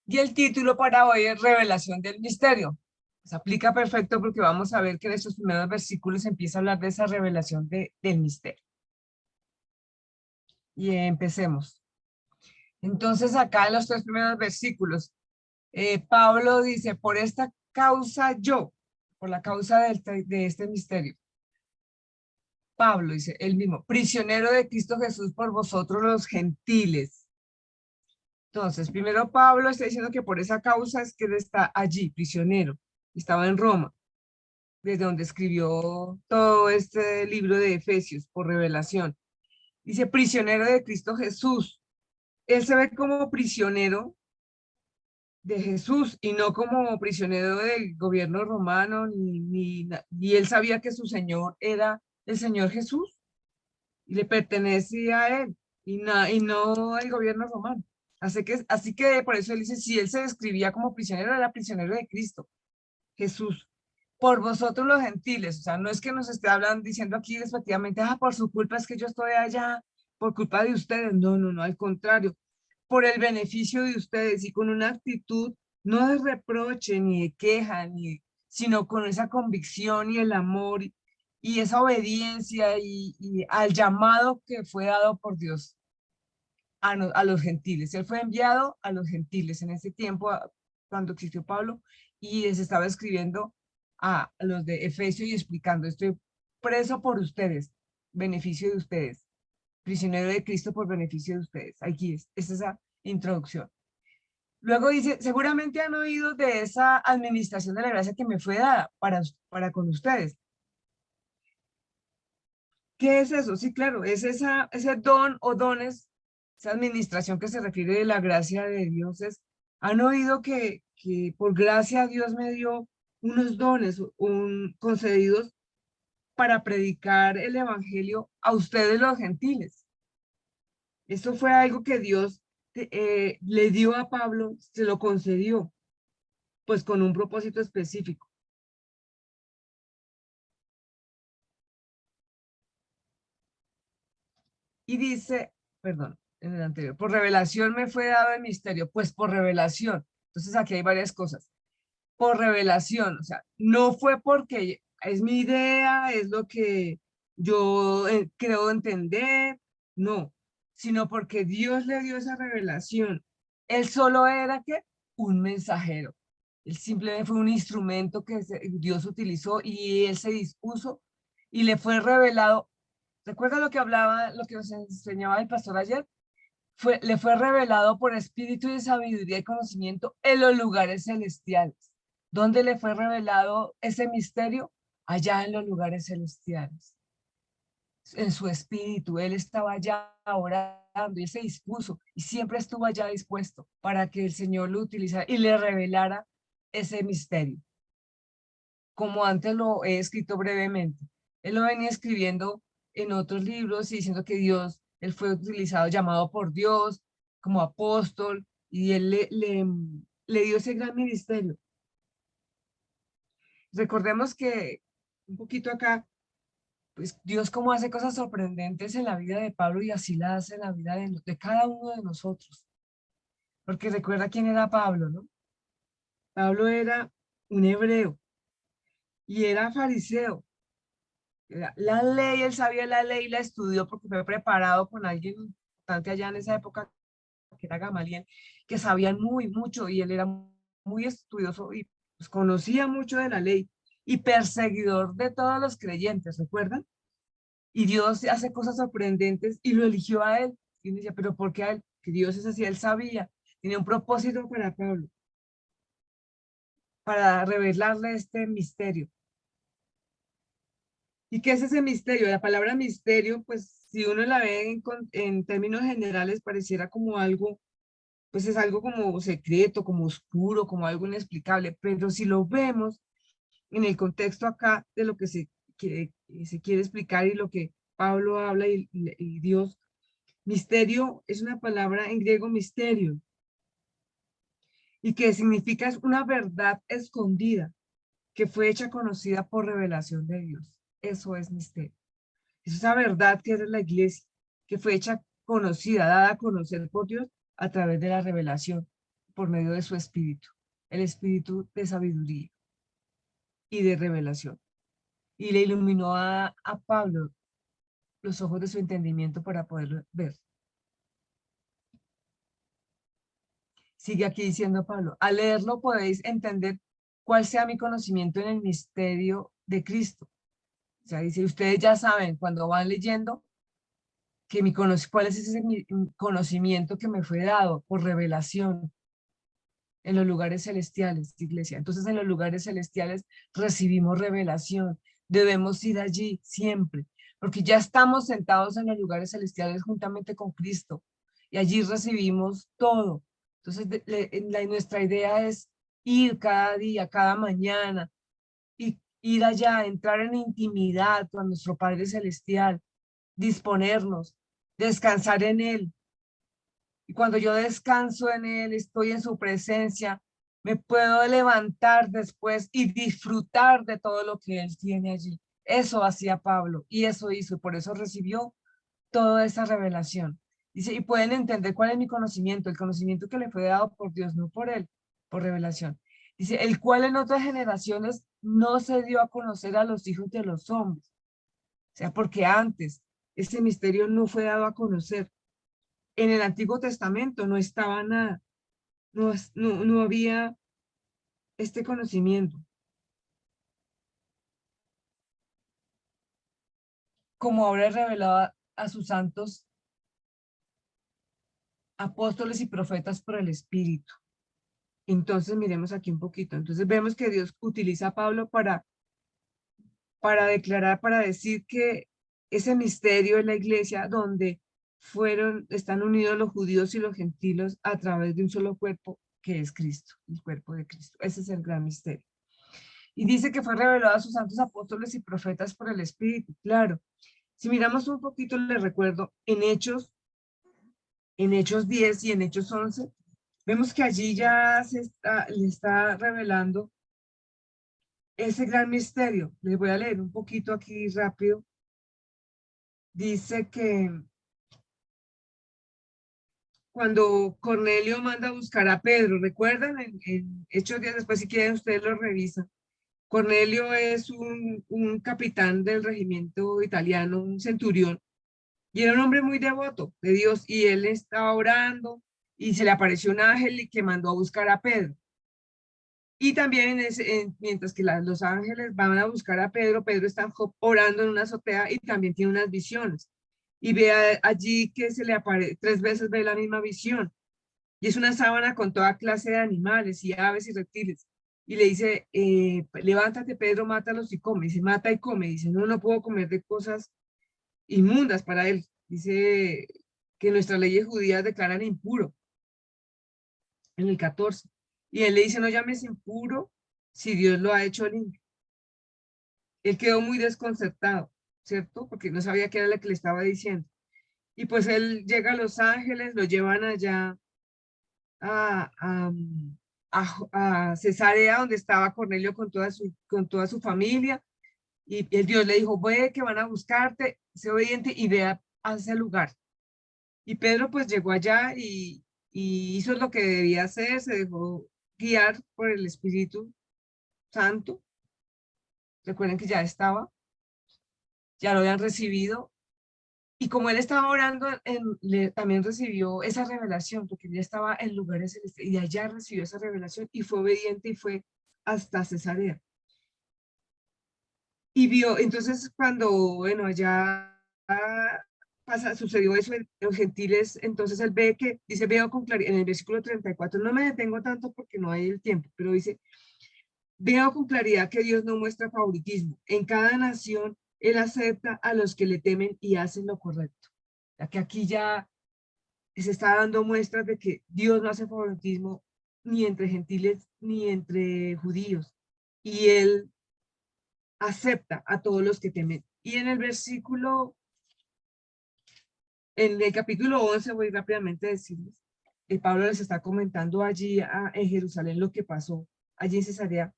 Y el título para hoy es Revelación del Misterio. Se aplica perfecto porque vamos a ver que en estos primeros versículos empieza a hablar de esa revelación del misterio. Y empecemos. Entonces acá en los tres primeros versículos, Pablo dice, por esta causa yo, por la causa de este misterio. Pablo dice, él mismo, prisionero de Cristo Jesús por vosotros los gentiles. Entonces, primero Pablo está diciendo que por esa causa es que él está allí, prisionero. Estaba en Roma, desde donde escribió todo este libro de Efesios por revelación. Dice, prisionero de Cristo Jesús. Él se ve como prisionero de Jesús y no como prisionero del gobierno romano, ni él sabía que su Señor era el Señor Jesús y le pertenecía a él y no al gobierno romano. Así que por eso él dice, si él se describía como prisionero, era prisionero de Cristo, Jesús. Por vosotros los gentiles, o sea, no es que nos esté hablando, diciendo aquí despectivamente, por su culpa es que yo estoy allá, por culpa de ustedes. No, no, no, al contrario, por el beneficio de ustedes y con una actitud no de reproche ni de queja, sino con esa convicción y el amor y esa obediencia y al llamado que fue dado por Dios a los gentiles. Él fue enviado a los gentiles en ese tiempo, cuando existió Pablo, y les estaba escribiendo a los de Efesio y explicando, estoy preso por ustedes, beneficio de ustedes, prisionero de Cristo por beneficio de ustedes. Aquí es esa introducción. Luego dice, seguramente han oído de esa administración de la gracia que me fue dada para con ustedes. ¿Qué es eso? Sí, claro, es ese don o dones, esa administración que se refiere de la gracia de Dios. Han oído que por gracia Dios me dio unos dones concedidos para predicar el evangelio a ustedes los gentiles. Esto fue algo que Dios le dio a Pablo, se lo concedió, pues con un propósito específico. Y dice, perdón, en el anterior, por revelación me fue dado el misterio, pues por revelación. Entonces aquí hay varias cosas. Por revelación, o sea, no fue porque es mi idea, es lo que yo creo entender, no, sino porque Dios le dio esa revelación. Él solo era que un mensajero. Él simplemente fue un instrumento que Dios utilizó y él se dispuso y le fue revelado. ¿Recuerda lo que hablaba, lo que nos enseñaba el pastor ayer? Le fue revelado por espíritu de sabiduría y conocimiento en los lugares celestiales. ¿Dónde le fue revelado ese misterio? Allá en los lugares celestiales. En su espíritu, él estaba allá orando y él se dispuso y siempre estuvo allá dispuesto para que el Señor lo utilizara y le revelara ese misterio. Como antes lo he escrito brevemente. Él lo venía escribiendo en otros libros y diciendo que Dios, él fue utilizado, llamado por Dios como apóstol y él le dio ese gran ministerio. Recordemos que un poquito acá, pues Dios como hace cosas sorprendentes en la vida de Pablo y así la hace en la vida de cada uno de nosotros. Porque recuerda quién era Pablo, ¿no? Pablo era un hebreo y era fariseo. La ley, él sabía la ley, la estudió porque fue preparado con alguien importante allá en esa época, que era Gamaliel, que sabían mucho y él era muy estudioso y pues, conocía mucho de la ley y perseguidor de todos los creyentes, ¿recuerdan? Y Dios hace cosas sorprendentes y lo eligió a él. Y uno decía, pero ¿por qué a él? Que Dios es así, él sabía, tenía un propósito para Pablo, para revelarle este misterio. ¿Y qué es ese misterio? La palabra misterio, pues si uno la ve en términos generales, pareciera como algo, pues es algo como secreto, como oscuro, como algo inexplicable, pero si lo vemos en el contexto acá de lo se quiere explicar y lo que Pablo habla y Dios, misterio es una palabra en griego misterio, y que significa es una verdad escondida que fue hecha conocida por revelación de Dios. Eso es misterio. Es esa verdad que es la iglesia, que fue hecha conocida, dada a conocer por Dios a través de la revelación. por medio de su espíritu, el espíritu de sabiduría y de revelación. Y le iluminó a Pablo los ojos de su entendimiento para poder ver. Sigue aquí diciendo Pablo, al leerlo podéis entender cuál sea mi conocimiento en el misterio de Cristo. O sea, dice, ustedes ya saben cuando van leyendo que cuál es ese mi conocimiento que me fue dado por revelación en los lugares celestiales, iglesia. Entonces, en los lugares celestiales recibimos revelación. Debemos ir allí siempre, porque ya estamos sentados en los lugares celestiales juntamente con Cristo y allí recibimos todo. Entonces, nuestra idea es ir cada día, cada mañana, y ir allá, entrar en intimidad con nuestro Padre Celestial, disponernos, descansar en Él. Y cuando yo descanso en Él, estoy en su presencia, me puedo levantar después y disfrutar de todo lo que Él tiene allí. Eso hacía Pablo y eso hizo, y por eso recibió toda esa revelación. Dice, y pueden entender cuál es mi conocimiento, el conocimiento que le fue dado por Dios, no por Él, por revelación. Dice, el cual en otras generaciones no se dio a conocer a los hijos de los hombres. O sea, porque antes ese misterio no fue dado a conocer. En el Antiguo Testamento no estaba nada, no había este conocimiento. Como ahora revelado a sus santos apóstoles y profetas por el Espíritu. Entonces miremos aquí un poquito. Entonces vemos que Dios utiliza a Pablo para declarar, para decir que ese misterio es la iglesia donde están unidos los judíos y los gentiles a través de un solo cuerpo que es Cristo, el cuerpo de Cristo. Ese es el gran misterio. Y dice que fue revelado a sus santos apóstoles y profetas por el Espíritu. Claro, si miramos un poquito, les recuerdo, en Hechos 10 y en Hechos 11, vemos que allí ya le está revelando ese gran misterio. Les voy a leer un poquito aquí rápido. Dice que cuando Cornelio manda a buscar a Pedro, ¿recuerdan? En Hechos 10, después si quieren ustedes lo revisan. Cornelio es un capitán del regimiento italiano, un centurión, y era un hombre muy devoto de Dios, y él estaba orando, y se le apareció un ángel y que mandó a buscar a Pedro. Y también mientras que los ángeles van a buscar a Pedro, Pedro está orando en una azotea y también tiene unas visiones. Y ve allí que se le aparece, 3 veces ve la misma visión. Y es una sábana con toda clase de animales y aves y reptiles. Y le dice, levántate Pedro, mátalos y come. Dice, mata y come. Dice, no, no puedo comer de cosas inmundas para él. Dice que nuestras leyes judías declaran impuro. En el 14. Y él le dice, no llames impuro si Dios lo ha hecho limpio. Él quedó muy desconcertado, ¿cierto? Porque no sabía qué era lo que le estaba diciendo. Y pues él llega a Los Ángeles, lo llevan allá a, a, a Cesarea, donde estaba Cornelio con toda su familia. Y el Dios le dijo, ve que van a buscarte, sé obediente y ve a ese lugar. Y Pedro pues llegó allá y hizo lo que debía hacer, se dejó guiar por el Espíritu Santo. Recuerden que ya lo habían recibido. Y como él estaba orando, también recibió esa revelación, porque él ya estaba en lugares celestiales, y allá recibió esa revelación y fue obediente y fue hasta Cesarea. Y vio, entonces cuando, bueno, allá sucedió eso en los gentiles, entonces él ve que, dice, veo con claridad, en el versículo 34, no me detengo tanto porque no hay el tiempo, pero dice, veo con claridad que Dios no muestra favoritismo. En cada nación, Él acepta a los que le temen y hacen lo correcto. Ya que aquí ya se está dando muestras de que Dios no hace favoritismo ni entre gentiles ni entre judíos. Y Él acepta a todos los que temen. Y en el capítulo 11, voy rápidamente a decirles, Pablo les está comentando allí en Jerusalén lo que pasó allí en Cesarea.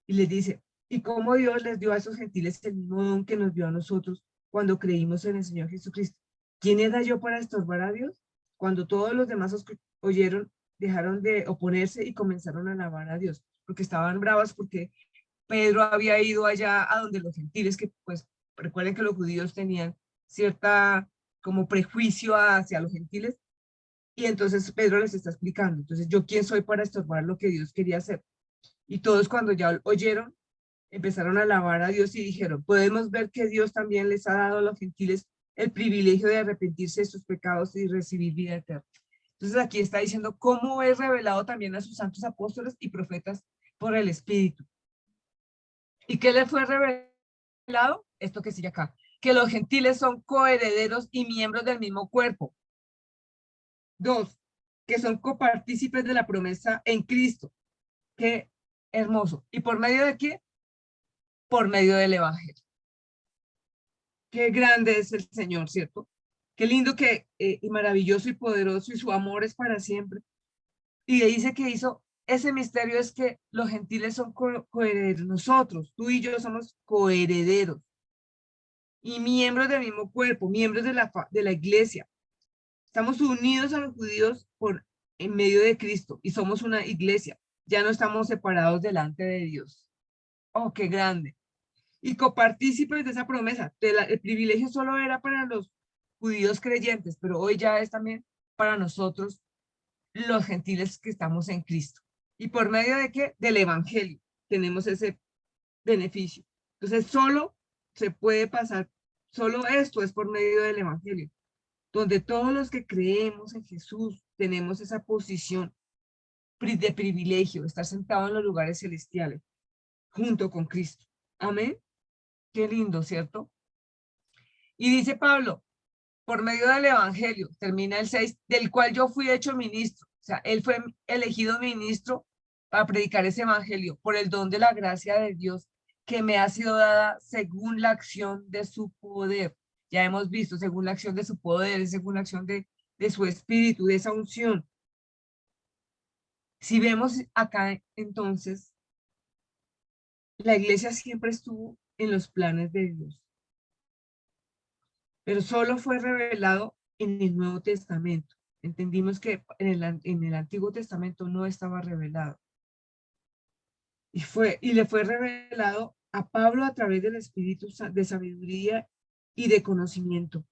Y les dice, y cómo Dios les dio a esos gentiles el mismo don que nos dio a nosotros cuando creímos en el Señor Jesucristo. ¿Quién era yo para estorbar a Dios? Cuando todos los demás oyeron dejaron de oponerse y comenzaron a alabar a Dios, porque estaban bravas porque Pedro había ido allá a donde los gentiles, que pues recuerden que los judíos tenían cierta como prejuicio hacia los gentiles, y entonces Pedro les está explicando, entonces yo quién soy para estorbar lo que Dios quería hacer. Y todos cuando ya oyeron, empezaron a alabar a Dios y dijeron, podemos ver que Dios también les ha dado a los gentiles el privilegio de arrepentirse de sus pecados y recibir vida eterna. Entonces aquí está diciendo cómo es revelado también a sus santos apóstoles y profetas por el Espíritu. ¿Y qué les fue revelado? Esto que sigue acá, que los gentiles son coherederos y miembros del mismo cuerpo. 2, que son copartícipes de la promesa en Cristo. Qué hermoso. ¿Y por medio de qué? Por medio del Evangelio. Qué grande es el Señor, ¿cierto? Qué lindo que, y maravilloso y poderoso, y su amor es para siempre. Y dice que hizo ese misterio es que los gentiles son coherederos. Nosotros, tú y yo somos coherederos y miembros del mismo cuerpo, miembros de la iglesia. Estamos unidos a los judíos en medio de Cristo y somos una iglesia. Ya no estamos separados delante de Dios. Oh, qué grande. Y copartícipes de esa promesa. El privilegio solo era para los judíos creyentes, pero hoy ya es también para nosotros, los gentiles que estamos en Cristo. ¿Y por medio de qué? Del Evangelio tenemos ese beneficio. Entonces, solo se puede pasar, solo esto es por medio del Evangelio, donde todos los que creemos en Jesús tenemos esa posición de privilegio, estar sentado en los lugares celestiales, junto con Cristo. Amén. Qué lindo, ¿cierto? Y dice Pablo, por medio del Evangelio, termina el 6, del cual yo fui hecho ministro. O sea, él fue elegido ministro para predicar ese Evangelio por el don de la gracia de Dios que me ha sido dada según la acción de su poder. Ya hemos visto, según la acción de su poder, según la acción de su espíritu, de esa unción. Si vemos acá, entonces, la iglesia siempre estuvo en los planes de Dios, pero solo fue revelado en el Nuevo Testamento. Entendimos que en el Antiguo Testamento no estaba revelado. Y le fue revelado a Pablo a través del Espíritu de sabiduría y de conocimiento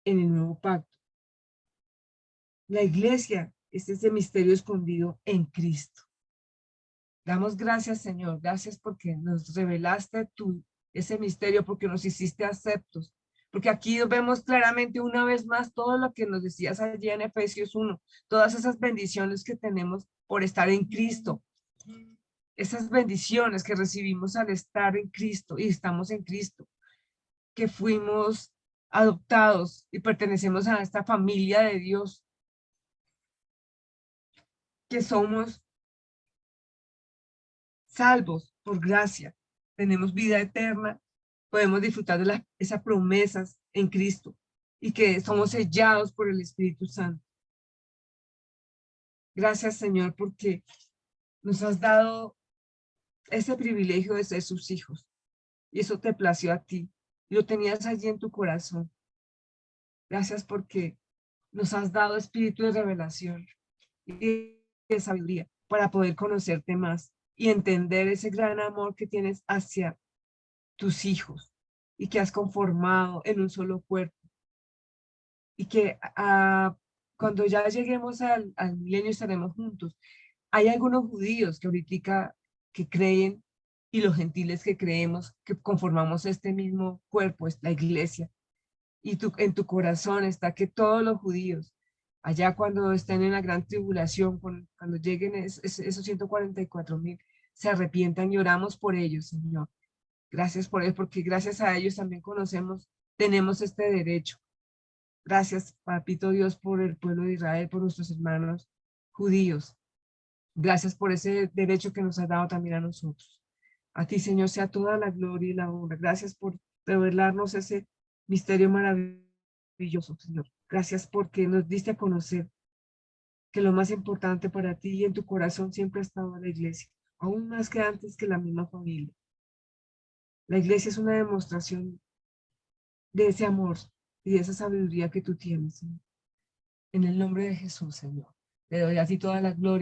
en el Nuevo Pacto. La iglesia es ese misterio escondido en Cristo. Damos gracias, Señor. Gracias porque nos revelaste tú ese misterio, porque nos hiciste aceptos. Porque aquí vemos claramente una vez más todo lo que nos decías allí en Efesios 1, todas esas bendiciones que tenemos por estar en Cristo, esas bendiciones que recibimos al estar en Cristo y estamos en Cristo, que fuimos adoptados y pertenecemos a esta familia de Dios, que somos salvos por gracia, tenemos vida eterna, podemos disfrutar de esas promesas en Cristo y que somos sellados por el Espíritu Santo. Gracias, Señor, porque nos has dado ese privilegio de ser sus hijos y eso te plació a ti y lo tenías allí en tu corazón. Gracias porque nos has dado espíritu de revelación y de sabiduría para poder conocerte más y entender ese gran amor que tienes hacia tus hijos y que has conformado en un solo cuerpo y que cuando ya lleguemos al milenio estaremos juntos. Hay algunos judíos que ahorita que creen y los gentiles que creemos que conformamos este mismo cuerpo, es la iglesia. Y en tu corazón está que todos los judíos, allá cuando estén en la gran tribulación, cuando lleguen esos 144,000, se arrepientan y oramos por ellos, Señor. Gracias por ellos, porque gracias a ellos también tenemos este derecho. Gracias, Papito Dios, por el pueblo de Israel, por nuestros hermanos judíos. Gracias por ese derecho que nos has dado también a nosotros. A ti, Señor, sea toda la gloria y la honra. Gracias por revelarnos ese misterio maravilloso, Señor. Gracias porque nos diste a conocer que lo más importante para ti y en tu corazón siempre ha estado la iglesia, aún más que antes que la misma familia. La iglesia es una demostración de ese amor y de esa sabiduría que tú tienes, Señor. En el nombre de Jesús, Señor. Te doy a ti toda la gloria.